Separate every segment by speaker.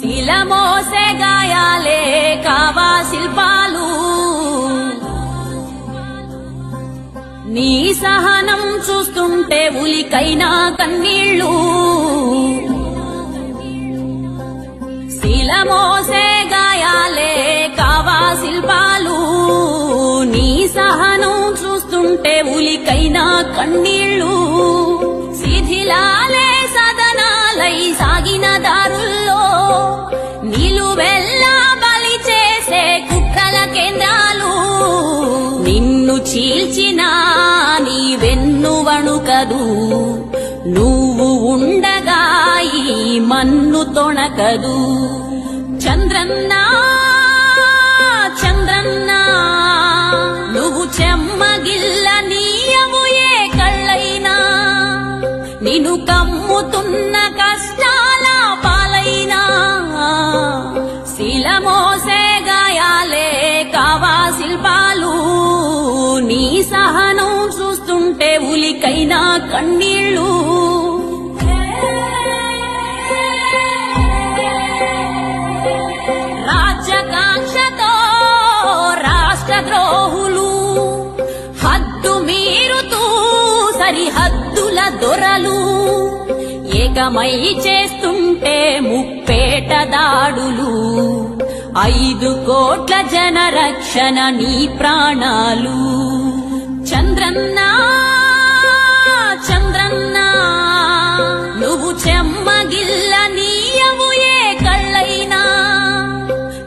Speaker 1: శిలమోసే గాయాలే కావా శిల్పాలు నీ సహనం చూస్తుంటే ఉలికైనా కన్నీళ్ళు శిలమోసే గాయాలే కావా శిల్పాలు నీ సహనం చూస్తుంటే ఉలికైనా కన్నీళ్ళు శిథిలాలే సదనాలై సాగిన దారుల్లో నిలువెల్లా బలి చేసే కుట్రల కేంద్రాలు నిన్ను చీల్చినా నీ వెన్ను వణుకదు నువ్వు ఉండగా ఈ మన్ను తొణకదు చంద్రన్నా చంద్రన్నా నువ్వు చెమ్మగిల్ల నీయము ఏ కళ్ళైనా నిన్ను కమ్ముతున్న కష్టాల పాలైనా శిలమోసే గాయాలే కావా శిల్పాలు నీ సహనం చూస్తుంటే ఉలికైనా కన్నీళ్ళు రాజ్యకాంక్షతో రాష్ట్రద్రోహులు హద్దు మీరుతూ సరిహద్దుల దొరలు ఏకమై చేస్తుంటే ముప్పేట దాడులు 5 కోట్ల జన రక్షణ నీ ప్రాణాలు చంద్రన్నా చంద్రన్నా నువ్వు చెమ్మగిల్ల నీయవు ఏ కళ్ళైనా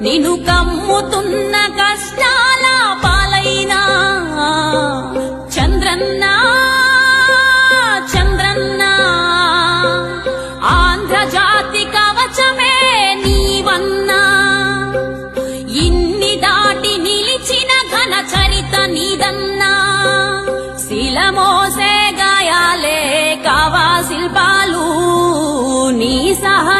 Speaker 1: నిన్ను కమ్ముతున్న కష్టాల పాలైనా చంద్రన్నా చంద్రన్నా ఆంధ్రజాతి కవచమే నీవన్నా ఇన్ని దాటి నిలిచిన ఘన చరిత నీదన్నా శిలమోసే